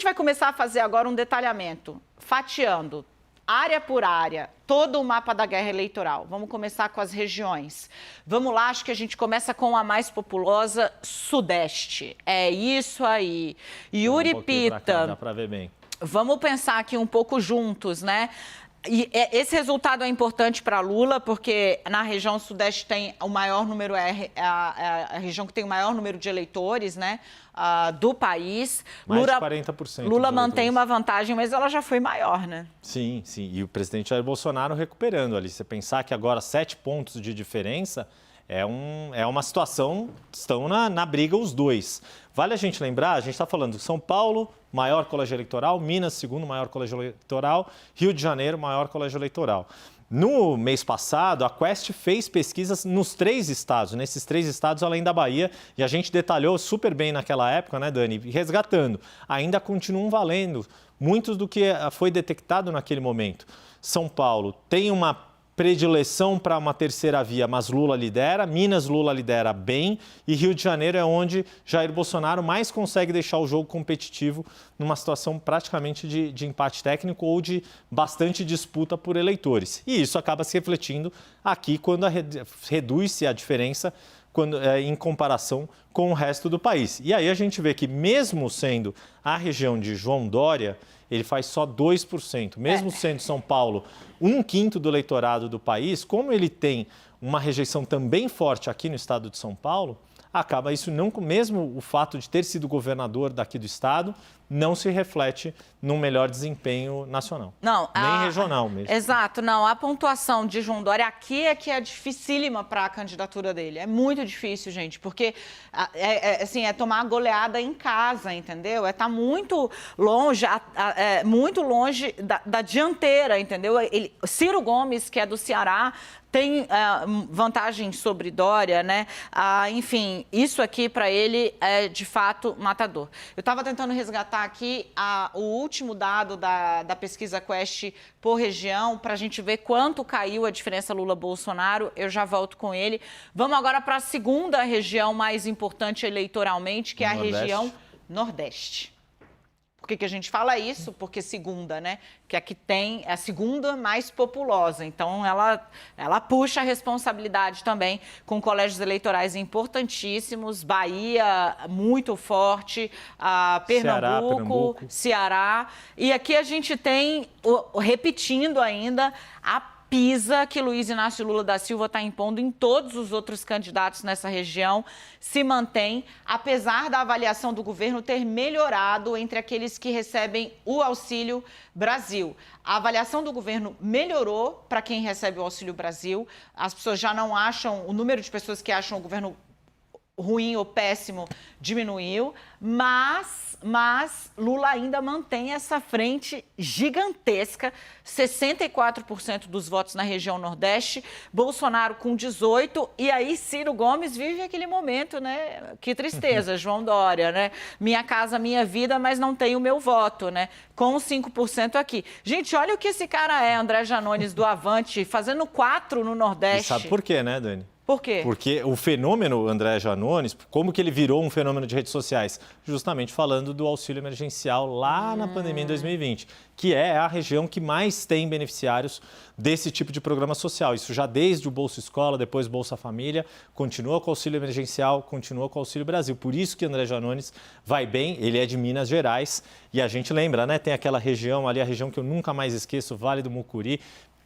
vai começar a fazer agora um detalhamento, fatiando área por área, todo o mapa da guerra eleitoral. Vamos começar com as regiões. Vamos lá, acho que a gente começa com a mais populosa, Sudeste. É isso aí. Yuri Pita. Dá para ver bem. Vamos pensar aqui um pouco juntos, né? E esse resultado é importante para Lula, porque na região Sudeste tem o maior número, a região que tem o maior número de eleitores, né, do país. Mais de 40%. Lula mantém uma vantagem, mas ela já foi maior, né? Sim, sim. E o presidente Jair Bolsonaro recuperando ali. Você pensar que agora 7 pontos de diferença é uma situação, estão na briga os dois. Vale a gente lembrar, a gente está falando de São Paulo, maior colégio eleitoral, Minas, segundo maior colégio eleitoral, Rio de Janeiro, maior colégio eleitoral. No mês passado, a Quest fez pesquisas nos 3 estados, nesses 3 estados além da Bahia, e a gente detalhou super bem naquela época, né, Dani, resgatando. Ainda continuam valendo muitos do que foi detectado naquele momento. São Paulo tem uma predileção para uma terceira via, mas Lula lidera, Minas Lula lidera bem e Rio de Janeiro é onde Jair Bolsonaro mais consegue deixar o jogo competitivo numa situação praticamente de empate técnico ou de bastante disputa por eleitores. E isso acaba se refletindo aqui quando reduz-se a diferença em comparação com o resto do país. E aí a gente vê que mesmo sendo a região de João Dória, ele faz só 2%. Mesmo sendo São Paulo 1/5 do eleitorado do país, como ele tem uma rejeição também forte aqui no estado de São Paulo, acaba isso não, mesmo o fato de ter sido governador daqui do estado, não se reflete num melhor desempenho nacional. Não, nem regional mesmo. Exato, não. A pontuação de João Dória aqui é que é dificílima para a candidatura dele. É muito difícil, gente, porque assim, é tomar a goleada em casa, entendeu? É estar muito longe, muito longe da dianteira, entendeu? Ciro Gomes, que é do Ceará, tem vantagem sobre Dória, né? Enfim, isso aqui para ele é de fato matador. Eu estava tentando resgatar aqui o último dado da pesquisa Quest por região, para a gente ver quanto caiu a diferença Lula-Bolsonaro. Eu já volto com ele. Vamos agora para a segunda região mais importante eleitoralmente, que é a região Nordeste. Por que a gente fala isso? Porque segunda, né? Que aqui tem a segunda mais populosa. Então, ela puxa a responsabilidade também com colégios eleitorais importantíssimos. Bahia, muito forte. Pernambuco, Ceará. E aqui a gente tem, repetindo ainda, a pisa que Luiz Inácio Lula da Silva está impondo em todos os outros candidatos nessa região, se mantém, apesar da avaliação do governo ter melhorado entre aqueles que recebem o Auxílio Brasil. A avaliação do governo melhorou para quem recebe o Auxílio Brasil. As pessoas já não acham, o número de pessoas que acham o governo ruim ou péssimo diminuiu, mas Lula ainda mantém essa frente gigantesca, 64% dos votos na região Nordeste, Bolsonaro com 18%, e aí Ciro Gomes vive aquele momento, né? Que tristeza, João Dória, né? Minha casa, minha vida, mas não tem o meu voto, né? Com 5% aqui. Gente, olha o que esse cara é, André Janones do Avante, fazendo 4 no Nordeste. E sabe por quê, né, Dani? Por quê? Porque o fenômeno André Janones, como que ele virou um fenômeno de redes sociais? Justamente falando do auxílio emergencial lá na pandemia em 2020, que é a região que mais tem beneficiários desse tipo de programa social. Isso já desde o Bolsa Escola, depois Bolsa Família, continua com o auxílio emergencial, continua com o Auxílio Brasil. Por isso que André Janones vai bem, ele é de Minas Gerais e a gente lembra, né? Tem aquela região ali, a região que eu nunca mais esqueço, o Vale do Mucuri,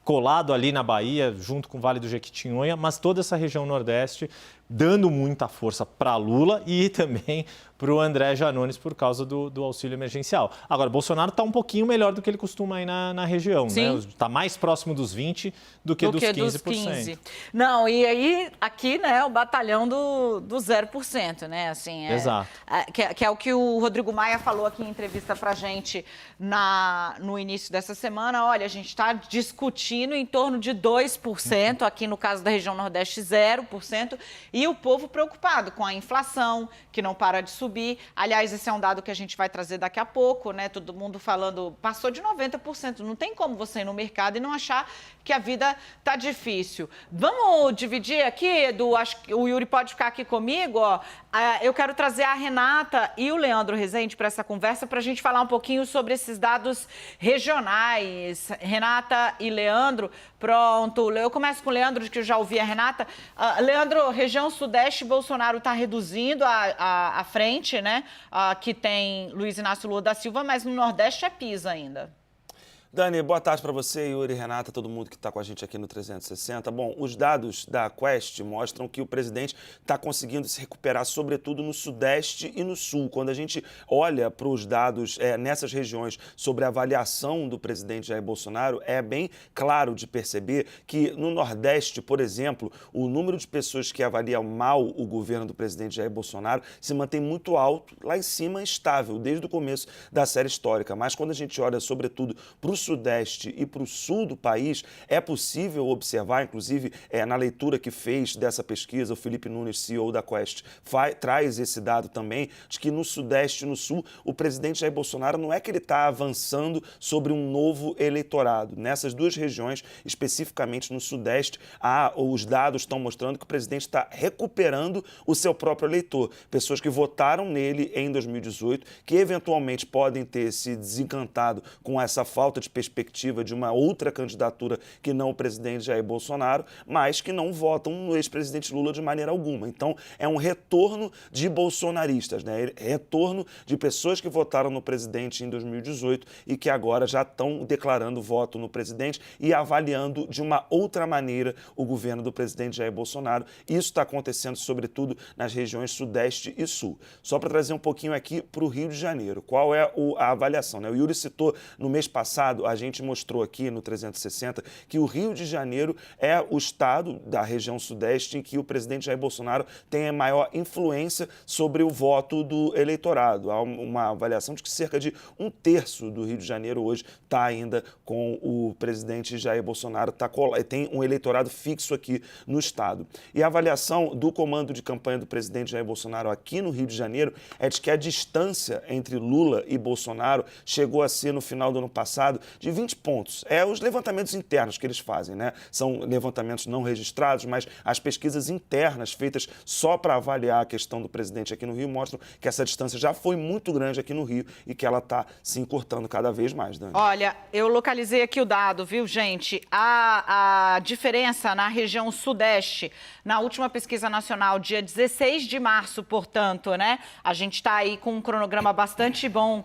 colado ali na Bahia, junto com o Vale do Jequitinhonha, mas toda essa região Nordeste dando muita força para Lula e também para o André Janones por causa do auxílio emergencial. Agora, Bolsonaro está um pouquinho melhor do que ele costuma aí na região, né? Está mais próximo dos 20% do que dos 15%. Não, e aí aqui, né, o batalhão do 0%, né? Assim, exato. Que é o que o Rodrigo Maia falou aqui em entrevista para a gente no início dessa semana. Olha, a gente está discutindo em torno de 2%, aqui no caso da região Nordeste 0%, E o povo preocupado com a inflação, que não para de subir. Aliás, esse é um dado que a gente vai trazer daqui a pouco, né? Todo mundo falando, passou de 90%. Não tem como você ir no mercado e não achar que a vida tá difícil. Vamos dividir aqui, Edu? Acho que o Yuri pode ficar aqui comigo, ó. Eu quero trazer a Renata e o Leandro Rezende para essa conversa, para a gente falar um pouquinho sobre esses dados regionais. Renata e Leandro, pronto. Eu começo com o Leandro, que eu já ouvi a Renata. Leandro, região sudeste, Bolsonaro está reduzindo a frente, né? Que tem Luiz Inácio Lula da Silva, mas no Nordeste é Pisa ainda. Dani, boa tarde para você, Yuri, Renata, todo mundo que está com a gente aqui no 360. Bom, os dados da Quest mostram que o presidente está conseguindo se recuperar, sobretudo no Sudeste e no Sul. Quando a gente olha para os dados nessas regiões sobre a avaliação do presidente Jair Bolsonaro, é bem claro de perceber que no Nordeste, por exemplo, o número de pessoas que avaliam mal o governo do presidente Jair Bolsonaro se mantém muito alto, lá em cima estável, desde o começo da série histórica. Mas quando a gente olha, sobretudo, para o Sudeste e para o Sul do país, é possível observar, inclusive na leitura que fez dessa pesquisa, o Felipe Nunes, CEO da Quest, traz esse dado também, de que no Sudeste e no Sul, o presidente Jair Bolsonaro não é que ele está avançando sobre um novo eleitorado. Nessas duas regiões, especificamente no Sudeste, os dados estão mostrando que o presidente está recuperando o seu próprio eleitor. Pessoas que votaram nele em 2018, que eventualmente podem ter se desencantado com essa falta de perspectiva de uma outra candidatura que não o presidente Jair Bolsonaro, mas que não votam no ex-presidente Lula de maneira alguma. Então, é um retorno de bolsonaristas, né? Retorno de pessoas que votaram no presidente em 2018 e que agora já estão declarando voto no presidente e avaliando de uma outra maneira o governo do presidente Jair Bolsonaro. Isso está acontecendo, sobretudo, nas regiões Sudeste e Sul. Só para trazer um pouquinho aqui para o Rio de Janeiro. Qual é a avaliação, né? O Yuri citou no mês passado, a gente mostrou aqui no 360 que o Rio de Janeiro é o estado da região Sudeste em que o presidente Jair Bolsonaro tem a maior influência sobre o voto do eleitorado. Há uma avaliação de que cerca de 1/3 do Rio de Janeiro hoje está ainda com o presidente Jair Bolsonaro, tem um eleitorado fixo aqui no estado. E a avaliação do comando de campanha do presidente Jair Bolsonaro aqui no Rio de Janeiro é de que a distância entre Lula e Bolsonaro chegou a ser, no final do ano passado, de 20 pontos. Os levantamentos internos que eles fazem, né? São levantamentos não registrados, mas as pesquisas internas feitas só para avaliar a questão do presidente aqui no Rio mostram que essa distância já foi muito grande aqui no Rio e que ela está se encurtando cada vez mais, Dani. Olha, eu localizei aqui o dado, viu, gente? A diferença na região Sudeste, na última pesquisa nacional, dia 16 de março, portanto, né? A gente está aí com um cronograma bastante bom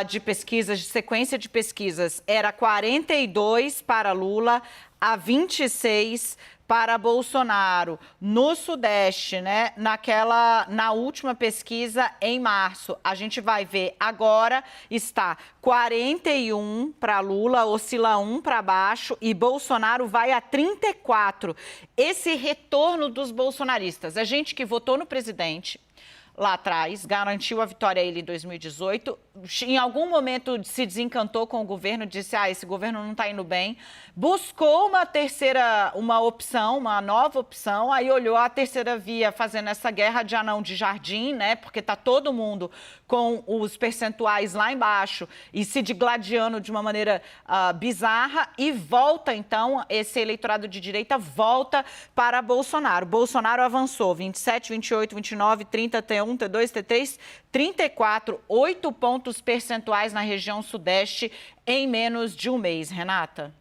de pesquisas, de sequência de pesquisas. Era 42 para Lula, a 26 para Bolsonaro. No Sudeste, né, na última pesquisa em março, a gente vai ver agora está 41 para Lula, oscila 1 para baixo e Bolsonaro vai a 34. Esse retorno dos bolsonaristas, a gente que votou no presidente lá atrás, garantiu a vitória a ele em 2018, em algum momento se desencantou com o governo, disse, esse governo não está indo bem, buscou uma opção, uma nova opção, aí olhou a terceira via fazendo essa guerra de anão de jardim, né, porque está todo mundo com os percentuais lá embaixo e se digladiando de uma maneira bizarra e volta, então, esse eleitorado de direita volta para Bolsonaro. Bolsonaro avançou 27, 28, 29, 30, T1, T2, T3, 34, 8 pontos percentuais na região Sudeste em menos de um mês. Renata?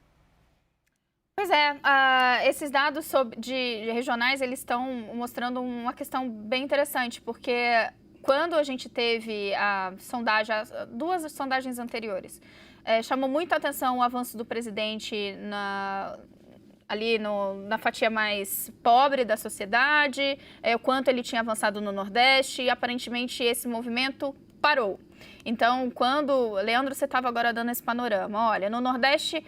Pois é, esses dados de regionais, eles estão mostrando uma questão bem interessante, porque quando a gente teve duas sondagens anteriores, chamou muito a atenção o avanço do presidente ali na fatia mais pobre da sociedade, o quanto ele tinha avançado no Nordeste, e aparentemente esse movimento parou. Então, Leandro, você estava agora dando esse panorama, olha, no Nordeste,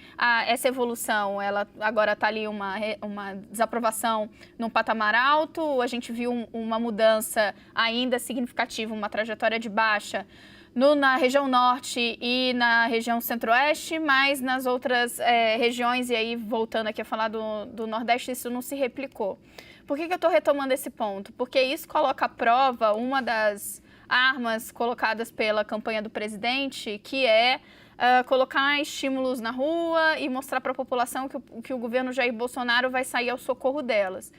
essa evolução, ela agora está ali uma desaprovação num patamar alto, a gente viu uma mudança ainda significativa, uma trajetória de baixa na região norte e na região centro-oeste, mas nas outras regiões, e aí voltando aqui a falar do Nordeste, isso não se replicou. Por que eu estou retomando esse ponto? Porque isso coloca à prova uma das armas colocadas pela campanha do presidente, que é colocar estímulos na rua e mostrar para a população que o governo Jair Bolsonaro vai sair ao socorro delas.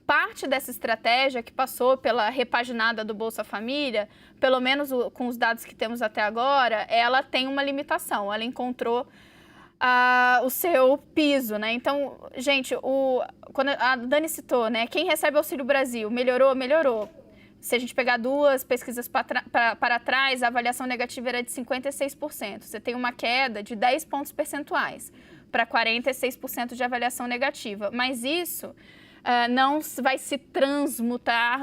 Parte dessa estratégia que passou pela repaginada do Bolsa Família, pelo menos com os dados que temos até agora, ela tem uma limitação. Ela encontrou o seu piso, né? Então, gente, quando a Dani citou, né? Quem recebe Auxílio Brasil, melhorou? Melhorou. Se a gente pegar 2 pesquisas para trás, a avaliação negativa era de 56%. Você tem uma queda de 10 pontos percentuais para 46% de avaliação negativa. Mas isso não vai se transmutar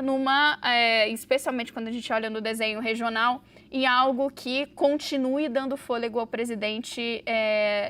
especialmente quando a gente olha no desenho regional, em algo que continue dando fôlego ao presidente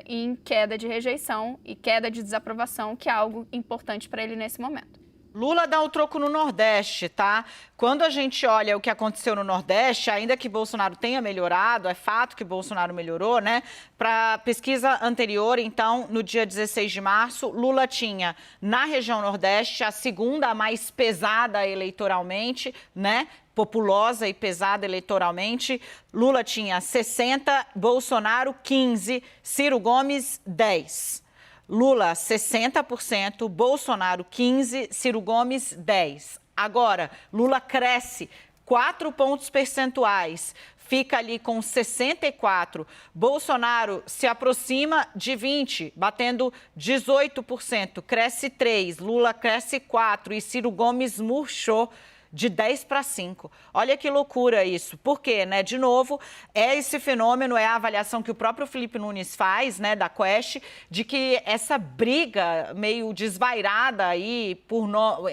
em queda de rejeição e queda de desaprovação, que é algo importante para ele nesse momento. Lula dá o troco no Nordeste, tá? Quando a gente olha o que aconteceu no Nordeste, ainda que Bolsonaro tenha melhorado, é fato que Bolsonaro melhorou, né? Para pesquisa anterior, então, no dia 16 de março, Lula tinha, na região Nordeste, a segunda mais pesada eleitoralmente, né? Populosa e pesada eleitoralmente. Lula tinha 60, Bolsonaro 15, Ciro Gomes 10. Lula, 60%, Bolsonaro, 15%, Ciro Gomes, 10%. Agora, Lula cresce 4 pontos percentuais, fica ali com 64%. Bolsonaro se aproxima de 20%, batendo 18%, cresce 3%. Lula cresce 4% e Ciro Gomes murchou de 10 para 5. Olha que loucura isso. Por quê, né? De novo, esse fenômeno, é a avaliação que o próprio Felipe Nunes faz, né, da Quest, de que essa briga meio desvairada aí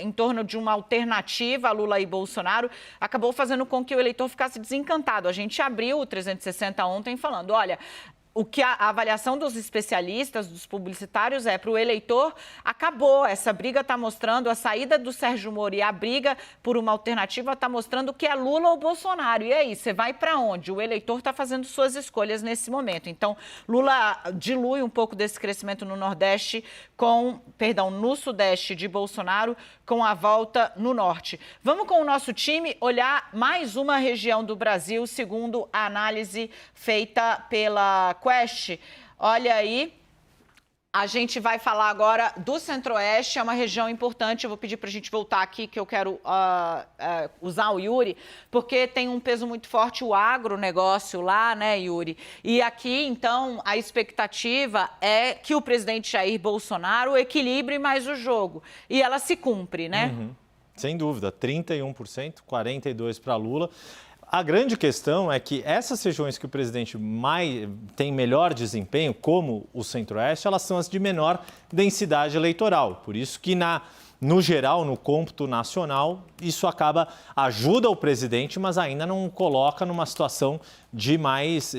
em torno de uma alternativa a Lula e Bolsonaro acabou fazendo com que o eleitor ficasse desencantado. A gente abriu o 360 ontem falando, olha, o que a avaliação dos especialistas, dos publicitários para o eleitor, acabou. Essa briga está mostrando, a saída do Sérgio Moro e a briga por uma alternativa está mostrando que é Lula ou Bolsonaro. E aí, você vai para onde? O eleitor está fazendo suas escolhas nesse momento. Então, Lula dilui um pouco desse crescimento no Nordeste no Sudeste de Bolsonaro, com a volta no Norte. Vamos com o nosso time olhar mais uma região do Brasil, segundo a análise feita pela Quest. Olha aí, a gente vai falar agora do Centro-Oeste, é uma região importante. Eu vou pedir para a gente voltar aqui, que eu quero usar o Yuri, porque tem um peso muito forte o agronegócio lá, né, Yuri? E aqui, então, a expectativa é que o presidente Jair Bolsonaro equilibre mais o jogo. E ela se cumpre, né? Uhum. Sem dúvida, 31%, 42% para Lula. A grande questão é que essas regiões que o presidente tem melhor desempenho, como o Centro-Oeste, elas são as de menor densidade eleitoral. Por isso que, no geral, no cômputo nacional, isso ajuda o presidente, mas ainda não coloca numa situação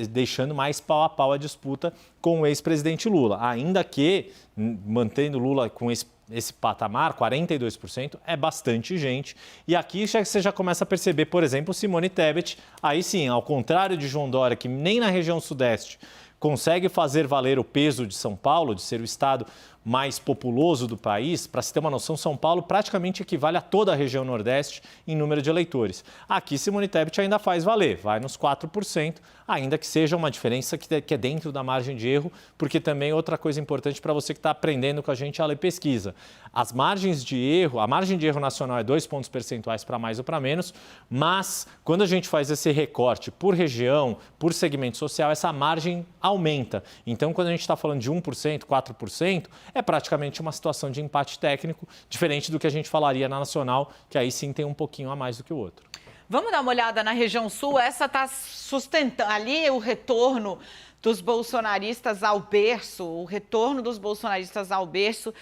deixando mais pau a pau a disputa com o ex-presidente Lula. Ainda que, mantendo Lula com esse patamar, 42%, é bastante gente. E aqui você já começa a perceber, por exemplo, Simone Tebet, aí sim, ao contrário de João Dória, que nem na região Sudeste consegue fazer valer o peso de São Paulo, de ser o estado mais populoso do país. Para se ter uma noção, São Paulo praticamente equivale a toda a região Nordeste em número de eleitores. Aqui, Simone Tebet ainda faz valer, vai nos 4%, ainda que seja uma diferença que é dentro da margem de erro, porque também outra coisa importante para você que está aprendendo com a gente é a ler pesquisa. As margens de erro, a margem de erro nacional é 2 pontos percentuais para mais ou para menos, mas quando a gente faz esse recorte por região, por segmento social, essa margem aumenta. Então, quando a gente está falando de 1%, 4%, é praticamente uma situação de empate técnico, diferente do que a gente falaria na nacional, que aí sim tem um pouquinho a mais do que o outro. Vamos dar uma olhada na região sul. Essa está sustentando ali o retorno dos bolsonaristas ao berço. O retorno dos bolsonaristas ao berço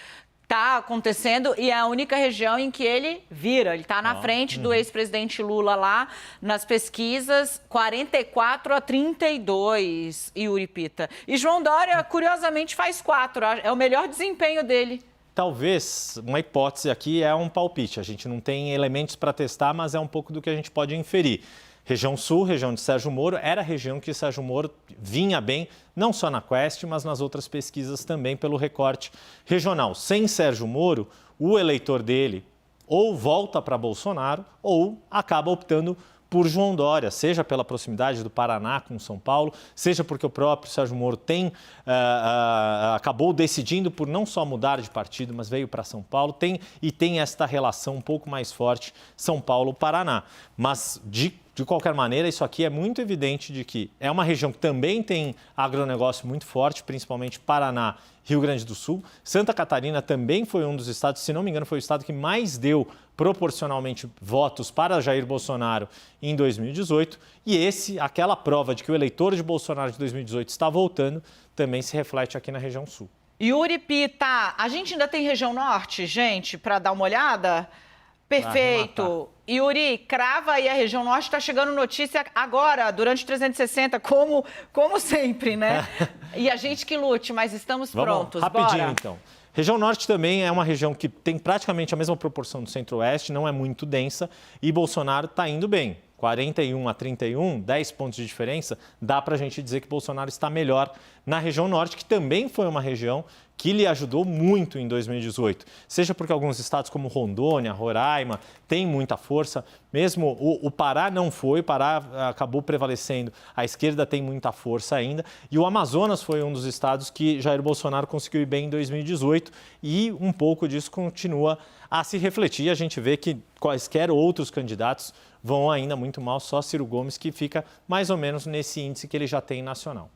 está acontecendo e é a única região em que ele vira. Ele está na frente do ex-presidente Lula lá nas pesquisas, 44-32, Yuri Pita. E João Dória, curiosamente, faz 4. É o melhor desempenho dele. Talvez, uma hipótese aqui é um palpite. A gente não tem elementos para testar, mas é um pouco do que a gente pode inferir. Região Sul, região de Sérgio Moro, era a região que Sérgio Moro vinha bem, não só na Quest, mas nas outras pesquisas também pelo recorte regional. Sem Sérgio Moro, o eleitor dele ou volta para Bolsonaro ou acaba optando por João Dória, seja pela proximidade do Paraná com São Paulo, seja porque o próprio Sérgio Moro acabou decidindo por não só mudar de partido, mas veio para São Paulo, tem esta relação um pouco mais forte São Paulo-Paraná. Mas, de qualquer maneira, isso aqui é muito evidente de que é uma região que também tem agronegócio muito forte, principalmente Paraná, Rio Grande do Sul. Santa Catarina também foi um dos estados, se não me engano, foi o estado que mais deu proporcionalmente votos para Jair Bolsonaro em 2018. E aquela prova de que o eleitor de Bolsonaro de 2018 está voltando, também se reflete aqui na região sul. Yuri Pita, a gente ainda tem região norte, gente, para dar uma olhada? Perfeito. Yuri, crava aí a região norte, está chegando notícia agora, durante 360, como sempre, né? E a gente que lute, mas estamos prontos. Rapidinho, bora. Então. Região norte também é uma região que tem praticamente a mesma proporção do centro-oeste, não é muito densa, e Bolsonaro está indo bem. 41 a 31, 10 pontos de diferença, dá para a gente dizer que Bolsonaro está melhor na região norte, que também foi uma região que lhe ajudou muito em 2018. Seja porque alguns estados como Rondônia, Roraima, têm muita força, mesmo o Pará não foi, o Pará acabou prevalecendo, a esquerda tem muita força ainda, e o Amazonas foi um dos estados que Jair Bolsonaro conseguiu ir bem em 2018, e um pouco disso continua a se refletir. A gente vê que quaisquer outros candidatos vão ainda muito mal, só Ciro Gomes que fica mais ou menos nesse índice que ele já tem nacional.